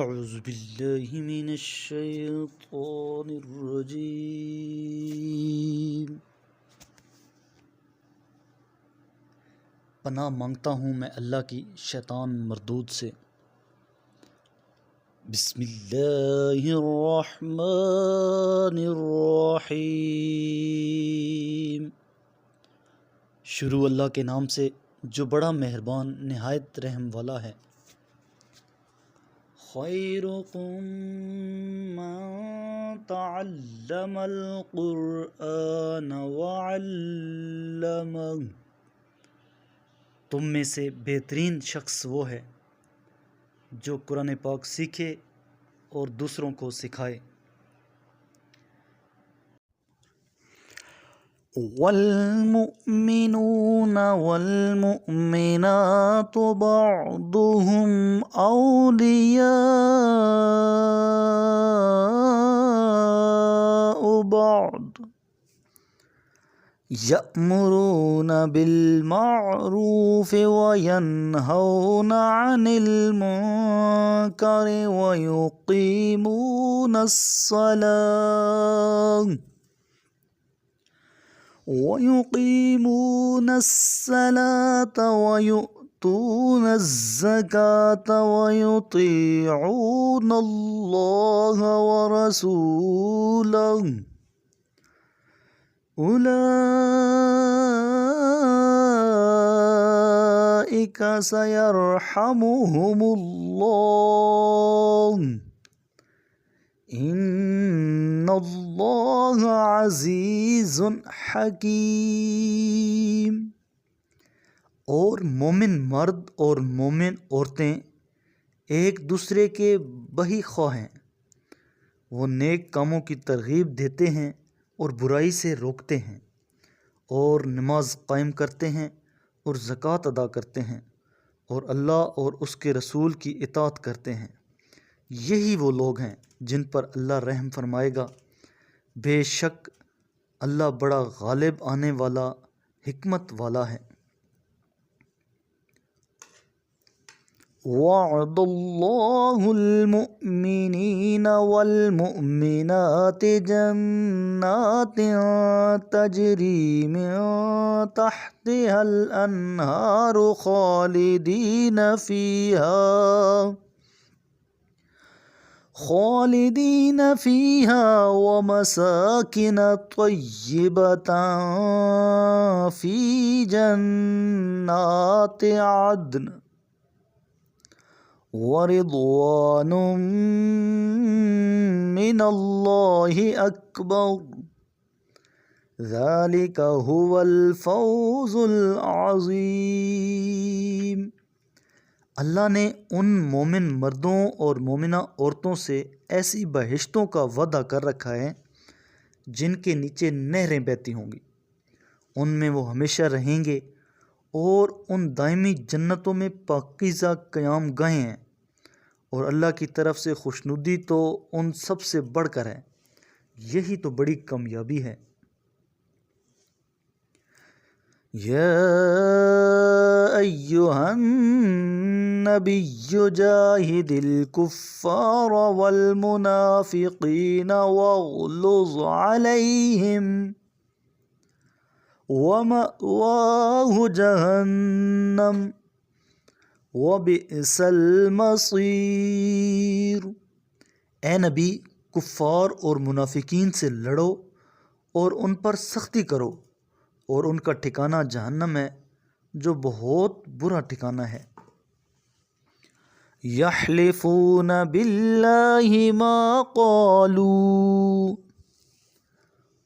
اعوذ باللہ من الشیطان الرجیم۔ پناہ مانگتا ہوں میں اللہ کی شیطان مردود سے۔ بسم اللہ الرحمن الرحیم۔ شروع اللہ کے نام سے جو بڑا مہربان نہایت رحم والا ہے۔ خیرکم من تعلم القرآن وعلمہ، تم میں سے بہترین شخص وہ ہے جو قرآن پاک سیکھے اور دوسروں کو سکھائے۔ والمؤمنون والمؤمنات بعضهم أولياء بعض يأمرون بالمعروف وينهون عن المنكر ويقيمون الصلاة ويؤتون الزكاة ويطيعون الله ورسوله أولئك سيرحمهم الله ان اللہ عزیز حکیم۔ اور مومن مرد اور مومن عورتیں ایک دوسرے کے بہی خواہ ہیں، وہ نیک کاموں کی ترغیب دیتے ہیں اور برائی سے روکتے ہیں، اور نماز قائم کرتے ہیں اور زکوٰۃ ادا کرتے ہیں، اور اللہ اور اس کے رسول کی اطاعت کرتے ہیں۔ یہی وہ لوگ ہیں جن پر اللہ رحم فرمائے گا۔ بے شک اللہ بڑا غالب آنے والا حکمت والا ہے۔ وعد اللہ المؤمنین والمؤمنات جنات تجری من تحتها الانہار خالدین فیہا ومساکن طیبۃ فی جنات عدن ورضوان من اللہ اکبر ذالک هو الفوز العظیم۔ اللہ نے ان مومن مردوں اور مومنہ عورتوں سے ایسی بہشتوں کا وعدہ کر رکھا ہے جن کے نیچے نہریں بہتی ہوں گی، ان میں وہ ہمیشہ رہیں گے، اور ان دائمی جنتوں میں پاکیزہ قیام گاہیں ہیں، اور اللہ کی طرف سے خوشنودی تو ان سب سے بڑھ کر ہے۔ یہی تو بڑی کامیابی ہے۔ یا ایہا النبی جاہد الکفار والمنافقین واغلظ علیہم ومأواہ جہنم وبئس المصیر۔ اے نبی، کفار اور منافقین سے لڑو اور ان پر سختی کرو، اور ان کا ٹھکانہ جہنم ہے جو بہت برا ٹھکانہ ہے۔ یحلفون باللہ ما قالوا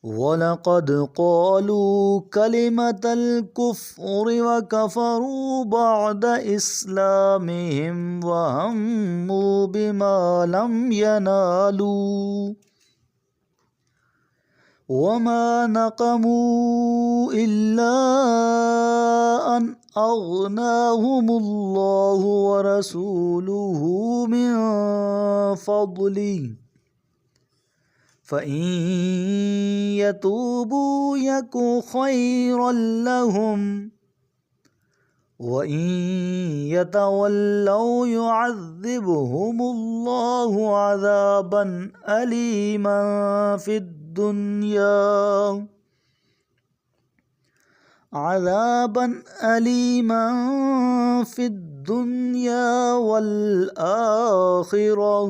وَلَقَدْ قَالُوا كَلِمَةَ الْكُفْرِ وَكَفَرُوا بَعْدَ إِسْلَامِهِمْ وَهَمُّوا بِمَا لَمْ يَنَالُوا وَمَا نَقَمُوا إِلَّا أَنْ أَغْنَاهُمُ اللَّهُ وَرَسُولُهُ مِنْ فَضْلِهِ فَإِن يَتُوبُوا يَكُ خَيْرًا لَهُمْ وَإِن يَتَوَلَّوْا يُعَذِّبْهُمُ اللَّهُ عَذَابًا أَلِيمًا فِي الدُّنْيَا وَالْآخِرَةِ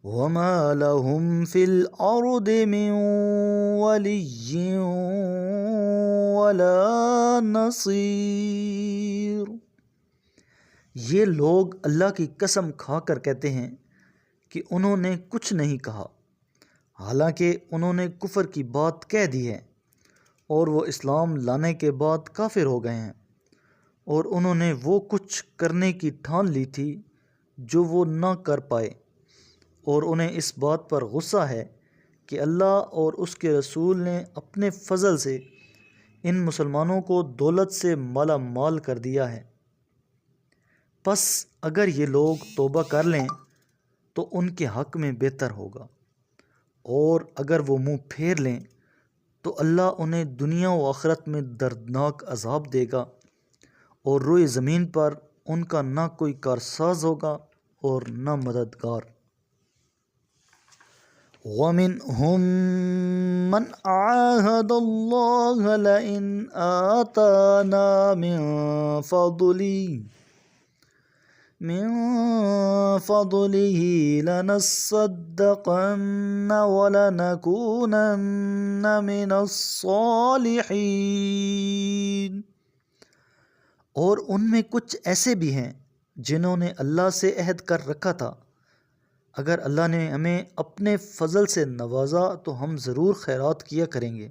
وَمَا لَهُمْ فِي الْأَرْضِ مِنْ وَلِيٍّ وَلَا نَصِيرٍ۔ یہ لوگ اللہ کی قسم کھا کر کہتے ہیں کہ انہوں نے کچھ نہیں کہا، حالانکہ انہوں نے کفر کی بات کہہ دی ہے اور وہ اسلام لانے کے بعد کافر ہو گئے ہیں، اور انہوں نے وہ کچھ کرنے کی ٹھان لی تھی جو وہ نہ کر پائے، اور انہیں اس بات پر غصہ ہے کہ اللہ اور اس کے رسول نے اپنے فضل سے ان مسلمانوں کو دولت سے مالا مال کر دیا ہے۔ پس اگر یہ لوگ توبہ کر لیں تو ان کے حق میں بہتر ہوگا، اور اگر وہ منہ پھیر لیں تو اللہ انہیں دنیا و آخرت میں دردناک عذاب دے گا، اور روئے زمین پر ان کا نہ کوئی کارساز ہوگا اور نہ مددگار۔ وَمِنْهُمْ مَنْ عَاهَدَ اللَّهَ لَئِنْ آتَانَا مِنْ فَضْلِهِ لَنَصَّدَّقَنَّ وَلَنَكُونَنَّ مِنَ الصَّالِحِينَ۔ اور ان میں کچھ ایسے بھی ہیں جنہوں نے اللہ سے عہد کر رکھا تھا، اگر اللہ نے ہمیں اپنے فضل سے نوازا تو ہم ضرور خیرات کیا کریں گے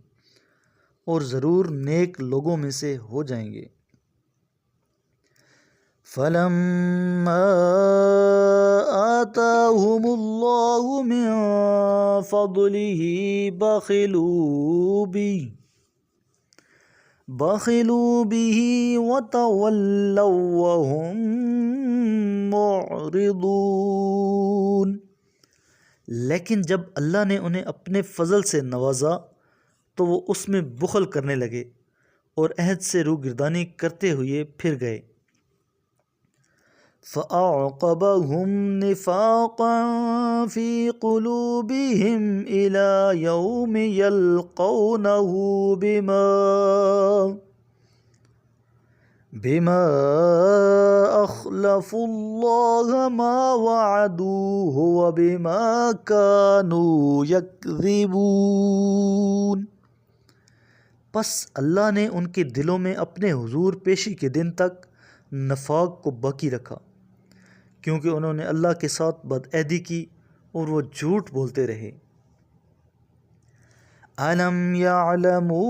اور ضرور نیک لوگوں میں سے ہو جائیں گے۔ فَلَمَّا آتَاهُمُ اللَّهُ مِنْ فَضْلِهِ بَخِلُوا بِهِ وَتَوَلَّوْا وَهُمْ مُعْرِضُونَ۔ لیکن جب اللہ نے انہیں اپنے فضل سے نوازا تو وہ اس میں بخل کرنے لگے اور عہد سے روگردانی کرتے ہوئے پھر گئے۔ فَأَعْقَبَهُمْ نِفَاقًا فِي قُلُوبِهِمْ إِلَى يَوْمِ يَلْقَوْنَهُ بِمَا أَخْلَفُوا اللَّهَ مَا وَعَدُوهُ وَبِمَا كَانُوا يَكْذِبُونَ۔ پس اللہ نے ان کے دلوں میں اپنے حضور پیشی کے دن تک نفاق کو باقی رکھا، کیونکہ انہوں نے اللہ کے ساتھ بدعہدی کی اور وہ جھوٹ بولتے رہے۔ أَلَمْ يَعْلَمُوا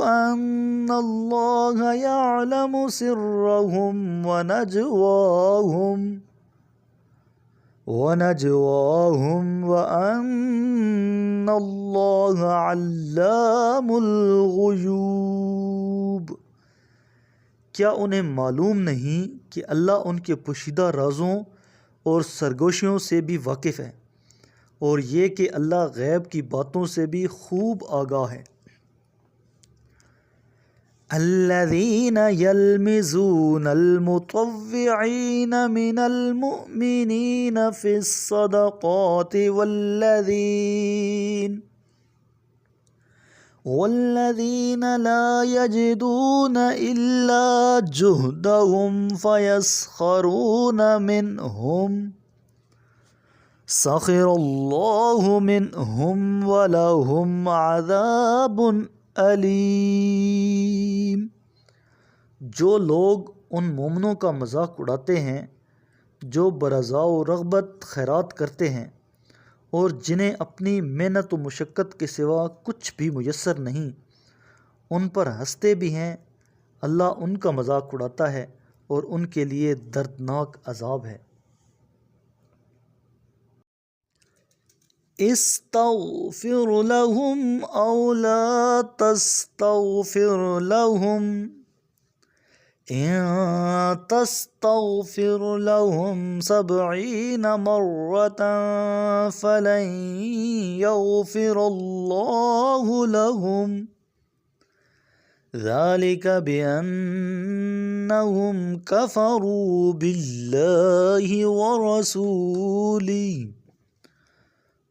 أَنَّ اللَّهَ يَعْلَمُ سِرَّهُمْ وَنَجْوَاهُمْ وَأَنَّ اللَّهَ عَلَّامُ الْغُيُوبِ۔ کیا انہیں معلوم نہیں کہ اللہ ان کے پوشیدہ رازوں اور سرگوشیوں سے بھی واقف ہے، اور یہ کہ اللہ غیب کی باتوں سے بھی خوب آگاہ ہے۔ الذين يلمزون المطوعين من المؤمنين في الصدقات والذين لا يجدون إلا جهدهم فيسخرون منهم سخر الله منهم ولهم عذاب علیم۔ جو لوگ ان مومنوں کا مذاق اڑاتے ہیں جو برضا و رغبت خیرات کرتے ہیں اور جنہیں اپنی محنت و مشقت کے سوا کچھ بھی میسر نہیں، ان پر ہنستے بھی ہیں، اللہ ان کا مذاق اڑاتا ہے اور ان کے لیے دردناک عذاب ہے۔ استغفر لهم او لا تستغفر لهم ان تستغفر لهم 70 مرة فلن يغفر الله لهم ذَلِكَ بِأَنَّهُمْ كَفَرُوا بِاللَّهِ وَرَسُولِهِ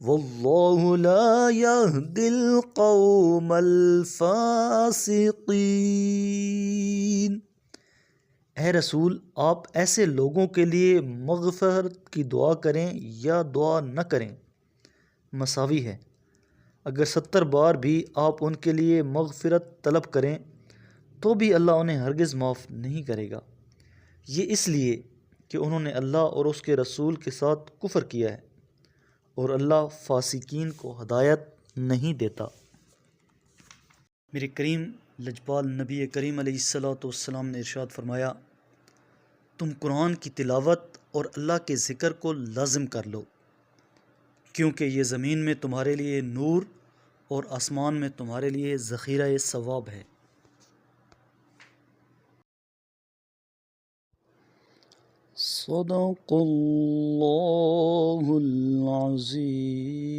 وَاللَّهُ لَا يَهْدِي الْقَوْمَ الْفَاسِقِينَ۔ اے رسول، آپ ایسے لوگوں کے لیے مغفرت کی دعا کریں یا دعا نہ کریں مساوی ہے۔ اگر 70 بار بھی آپ ان کے لیے مغفرت طلب کریں تو بھی اللہ انہیں ہرگز معاف نہیں کرے گا، یہ اس لیے کہ انہوں نے اللہ اور اس کے رسول کے ساتھ کفر کیا ہے، اور اللہ فاسقین کو ہدایت نہیں دیتا۔ میرے کریم لجپال نبی کریم علیہ السلام نے ارشاد فرمایا، تم قرآن کی تلاوت اور اللہ کے ذکر کو لازم کر لو، کیونکہ یہ زمین میں تمہارے لیے نور اور آسمان میں تمہارے لیے ذخیرہ ثواب ہے۔ صدق اللہ العظیم۔